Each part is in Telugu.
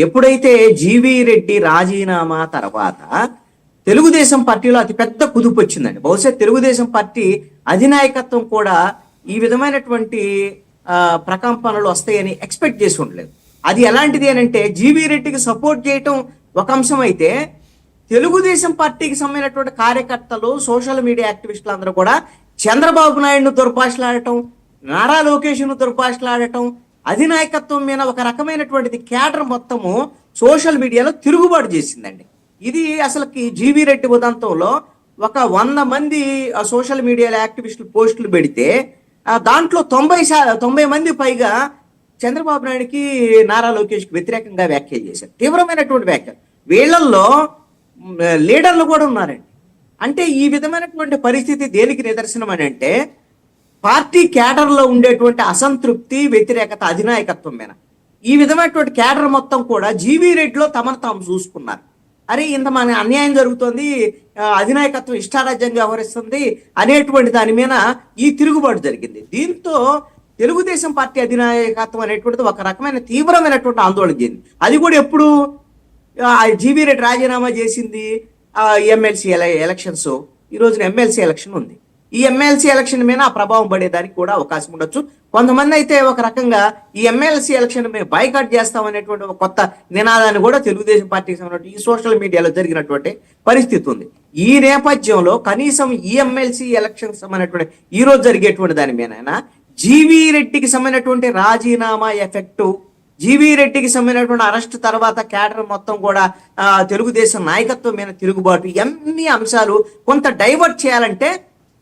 ఎప్పుడైతే జీవీ రెడ్డి రాజీనామా తర్వాత తెలుగుదేశం పార్టీలో అతిపెద్ద కుదుపు వచ్చిందండి. బహుశా తెలుగుదేశం పార్టీ అధినాయకత్వం కూడా ఈ విధమైనటువంటి ప్రకంపనలు వస్తాయని ఎక్స్పెక్ట్ చేసి ఉండలేదు. అది ఎలాంటిది అని అంటే, జీవీ రెడ్డికి సపోర్ట్ చేయటం ఒక అంశం అయితే, తెలుగుదేశం పార్టీకి సంబంధించినటువంటి కార్యకర్తలు, సోషల్ మీడియా యాక్టివిస్టులు అందరూ కూడా చంద్రబాబు నాయుడును దుర్భాషలాడటం, నారా లోకేష్ను దుర్భాషలాడటం, అధినాయకత్వం మీద ఒక రకమైనటువంటిది క్యాడర్ మొత్తము సోషల్ మీడియాలో తిరుగుబాటు చేసిందండి. ఇది అసలుకి జీవీ రెడ్డి ఉదంతంలో ఒక 100 మంది సోషల్ మీడియాలో యాక్టివిస్టులు పోస్టులు పెడితే దాంట్లో 90 మంది పైగా చంద్రబాబు నాయుడుకి, నారా లోకేష్కి వ్యతిరేకంగా వ్యాఖ్యలు చేశారు. తీవ్రమైనటువంటి వ్యాఖ్యలు. వీళ్ళల్లో లీడర్లు కూడా ఉన్నారండి. అంటే ఈ విధమైనటువంటి పరిస్థితి దేనికి నిదర్శనం అని అంటే, పార్టీ క్యాడర్లో ఉండేటువంటి అసంతృప్తి, వ్యతిరేకత అధినాయకత్వం మీద. ఈ విధమైనటువంటి క్యాడర్ మొత్తం కూడా జీవీ రెడ్డిలో తమను తాము చూసుకున్నారు. అరే, ఇంత మన అన్యాయం జరుగుతుంది, అధినాయకత్వం ఇష్టారాజ్యంగా వ్యవహరిస్తుంది అనేటువంటి దాని మీద ఈ తిరుగుబాటు జరిగింది. దీంతో తెలుగుదేశం పార్టీ అధినాయకత్వం అనేటువంటిది ఒక రకమైన తీవ్రమైనటువంటి ఆందోళన చెందింది. అది కూడా ఎప్పుడు జీవీ రెడ్డి రాజీనామా చేసింది ఎమ్మెల్సీ ఎలక్షన్స్. ఈ రోజున ఎమ్మెల్సీ ఎలక్షన్ ఉంది. ఈ ఎమ్మెల్సీ ఎలక్షన్ మీద ఆ ప్రభావం పడేదానికి కూడా అవకాశం ఉండొచ్చు. కొంతమంది అయితే ఒక రకంగా ఈ ఎమ్మెల్సీ ఎలక్షన్ మేము బైకాట్ చేస్తామనేటువంటి ఒక కొత్త నినాదాన్ని కూడా తెలుగుదేశం పార్టీకి సంబంధించి ఈ సోషల్ మీడియాలో జరిగినటువంటి పరిస్థితి ఉంది. ఈ నేపథ్యంలో కనీసం ఈ ఎమ్మెల్సీ ఎలక్షన్స్ సంబంధించినటువంటి ఈ రోజు జరిగేటువంటి దాని మీద జీవీ రెడ్డికి సంబంధించినటువంటి రాజీనామా ఎఫెక్టు, జీవీ రెడ్డికి సంబంధించినటువంటి అరెస్ట్ తర్వాత క్యాడర్ మొత్తం కూడా తెలుగుదేశం నాయకత్వం మీద తిరుగుబాటు, ఎన్ని అంశాలు కొంత డైవర్ట్ చేయాలంటే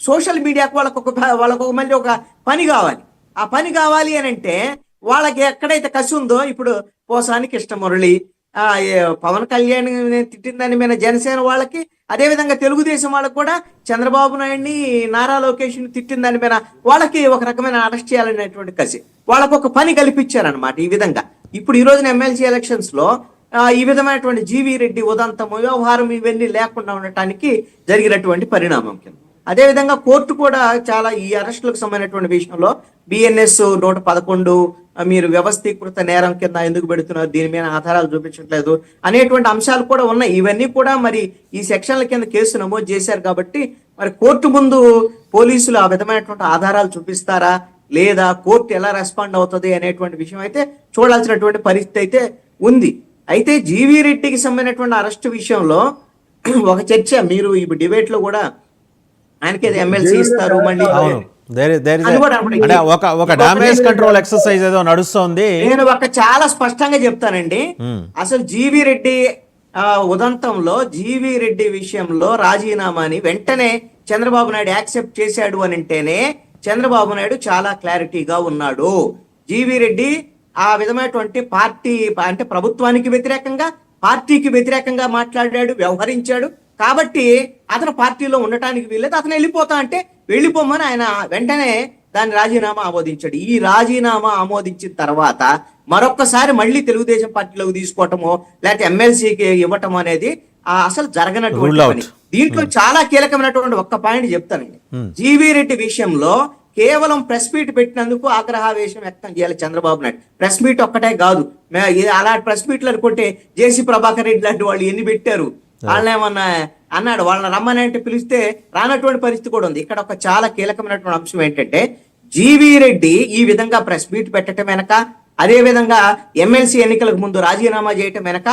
సోషల్ మీడియాకు వాళ్ళకు మళ్ళీ ఒక పని కావాలి. ఆ పని కావాలి అని అంటే వాళ్ళకి ఎక్కడైతే కసి ఉందో, ఇప్పుడు పోసాని కృష్ణమురళి, పవన్ కళ్యాణ్ తిట్టిన దాని మీద జనసేన వాళ్ళకి, అదేవిధంగా తెలుగుదేశం వాళ్ళకి కూడా చంద్రబాబు నాయుడిని, నారా లోకేష్ని తిట్టిన దాని మీద వాళ్ళకి ఒక రకమైన అరెస్ట్ చేయాలనేటువంటి కసి, వాళ్ళకు ఒక పని కల్పించారనమాట. ఈ విధంగా ఇప్పుడు ఈ రోజున ఎమ్మెల్సీ ఎలక్షన్స్ లో ఈ విధమైనటువంటి జీవీ రెడ్డి ఉదంతము, వ్యవహారం ఇవన్నీ లేకుండా ఉండటానికి జరిగినటువంటి పరిణామం కింద. అదేవిధంగా కోర్టు కూడా చాలా ఈ అరెస్టులకు సంబంధించినటువంటి విషయంలో బిఎన్ఎస్ 111 మీరు వ్యవస్థీకృత నేరం కింద ఎందుకు పెడుతున్నారు, దీని మీద ఆధారాలు చూపించట్లేదు అనేటువంటి అంశాలు కూడా ఉన్నాయి. ఇవన్నీ కూడా మరి ఈ సెక్షన్ల కింద కేసు నమోదు చేశారు కాబట్టి మరి కోర్టు ముందు పోలీసులు ఆ విధమైనటువంటి ఆధారాలు చూపిస్తారా లేదా, కోర్టు ఎలా రెస్పాండ్ అవుతుంది అనేటువంటి విషయం అయితే చూడాల్సినటువంటి పరిస్థితి అయితే ఉంది. అయితే జీవీ రెడ్డికి సంబంధించినటువంటి అరెస్టు విషయంలో ఒక చర్చ, మీరు ఈ డిబేట్ లో కూడా ఆయనకి ఎమ్మెల్సీ ఇస్తారు మళ్ళీ ఒక డామేజ్ కంట్రోల్ ఎక్సర్సైజ్ ఏదో నడుస్తోంది. నేను ఒక చాలా స్పష్టంగా చెప్తానండి, అసలు జీవీ రెడ్డి ఉదంతంలో జీవీ రెడ్డి విషయంలో రాజీనామాని వెంటనే చంద్రబాబు నాయుడు యాక్సెప్ట్ చేశాడు అని అంటేనే చంద్రబాబు నాయుడు చాలా క్లారిటీగా ఉన్నాడు. జీవీ రెడ్డి ఆ విధమైనటువంటి పార్టీ అంటే ప్రభుత్వానికి వ్యతిరేకంగా, పార్టీకి వ్యతిరేకంగా మాట్లాడాడు, వ్యవహరించాడు. కాబట్టి అతను పార్టీలో ఉండటానికి వీల్లేదు, అతను వెళ్ళిపోతా అంటే వెళ్ళిపోమని ఆయన వెంటనే దాని రాజీనామా ఆమోదించాడు. ఈ రాజీనామా ఆమోదించిన తర్వాత మరొక్కసారి మళ్ళీ తెలుగుదేశం పార్టీలోకి తీసుకోవటమో లేకపోతే ఎమ్మెల్సీకి ఇవ్వటం అనేది అసలు జరగనటువంటి పని. దీంట్లో చాలా కీలకమైనటువంటి ఒక్క పాయింట్ చెప్తానండి. జీవీ రెడ్డి విషయంలో కేవలం ప్రెస్ మీట్ పెట్టినందుకు ఆగ్రహావేశం వ్యక్తం చేయాలి చంద్రబాబు నాయుడు. ప్రెస్ మీట్ ఒక్కటే కాదు, అలాంటి ప్రెస్ మీట్లు అనుకుంటే జేసీ ప్రభాకర్ రెడ్డి లాంటి వాళ్ళు ఎన్ని పెట్టారు, వాళ్ళని ఏమన్నా అన్నాడు, వాళ్ళని రమ్మని అంటే పిలిస్తే రానటువంటి పరిస్థితి కూడా ఉంది. ఇక్కడ ఒక చాలా కీలకమైనటువంటి అంశం ఏంటంటే, జీవీ రెడ్డి ఈ విధంగా ప్రెస్ మీట్ పెట్టడం వెనక, అదే విధంగా ఎమ్మెల్సీ ఎన్నికలకు ముందు రాజీనామా చేయటం వెనక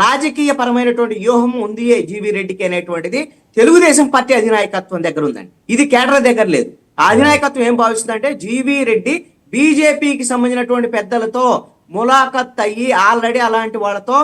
రాజకీయ పరమైనటువంటి వ్యూహం ఉంది జీవీ రెడ్డికి అనేటువంటిది తెలుగుదేశం పార్టీ అధినాయకత్వం దగ్గర ఉందండి. ఇది కేడర్ దగ్గర లేదు. ఆ అధినాయకత్వం ఏం భావిస్తుందంటే, జీవీ రెడ్డి బీజేపీకి సంబంధించినటువంటి పెద్దలతో ములాఖత్ అయ్యి ఆల్రెడీ అలాంటి వాళ్ళతో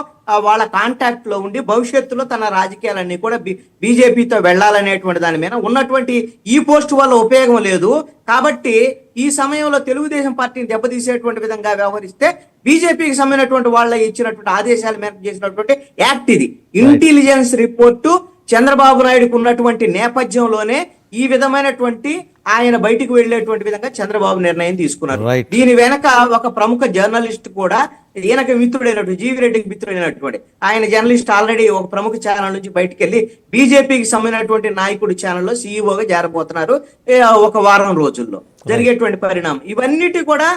వాళ్ళ కాంటాక్ట్ లో ఉండి భవిష్యత్తులో తన రాజకీయాలన్నీ కూడా బీజేపీతో వెళ్లాలనేటువంటి దాని మీద ఉన్నటువంటి ఈ పోస్ట్ వల్ల ఉపయోగం లేదు. కాబట్టి ఈ సమయంలో తెలుగుదేశం పార్టీని దెబ్బతీసేటువంటి విధంగా వ్యవహరిస్తే బీజేపీకి సంబంధించినటువంటి వాళ్ళ ఇచ్చినటువంటి ఆదేశాల మేరకు చేసినటువంటి యాక్ట్ ఇది. ఇంటెలిజెన్స్ రిపోర్టు చంద్రబాబు నాయుడుకు ఉన్నటువంటి నేపథ్యంలోనే ఈ విధమైనటువంటి ఆయన బయటికి వెళ్లేటువంటి విధంగా చంద్రబాబు నిర్ణయం తీసుకున్నారు. దీని వెనక ఒక ప్రముఖ జర్నలిస్ట్ కూడా ఈయనకి మిత్రుడైనటువంటి జీవీ రెడ్డికి మిత్రుడైనటువంటి ఆయన జర్నలిస్ట్ ఆల్రెడీ ఒక ప్రముఖ ఛానల్ నుంచి బయటకు వెళ్ళి బీజేపీకి సంబంధించినటువంటి నాయకుడి ఛానల్లో సీఈఓగా జారబోతున్నారు ఒక వారం రోజుల్లో జరిగేటువంటి పరిణామం. ఇవన్నిటి కూడా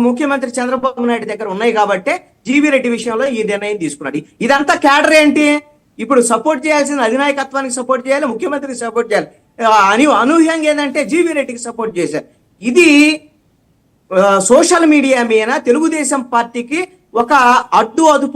ముఖ్యమంత్రి చంద్రబాబు నాయుడు దగ్గర ఉన్నాయి కాబట్టి జీవీ రెడ్డి విషయంలో ఈ నిర్ణయం తీసుకున్నాడు. ఇదంతా క్యాడర్ ఏంటి, ఇప్పుడు సపోర్ట్ చేయాల్సిన అధినాయకత్వానికి సపోర్ట్ చేయాలి, ముఖ్యమంత్రికి సపోర్ట్ చేయాలి. అనూహ్యంగా ఏంటంటే జీవీ రెడ్డికి సపోర్ట్ చేశారు. ఇది సోషల్ మీడియా మీద తెలుగుదేశం పార్టీకి ఒక అడ్డు అదుపు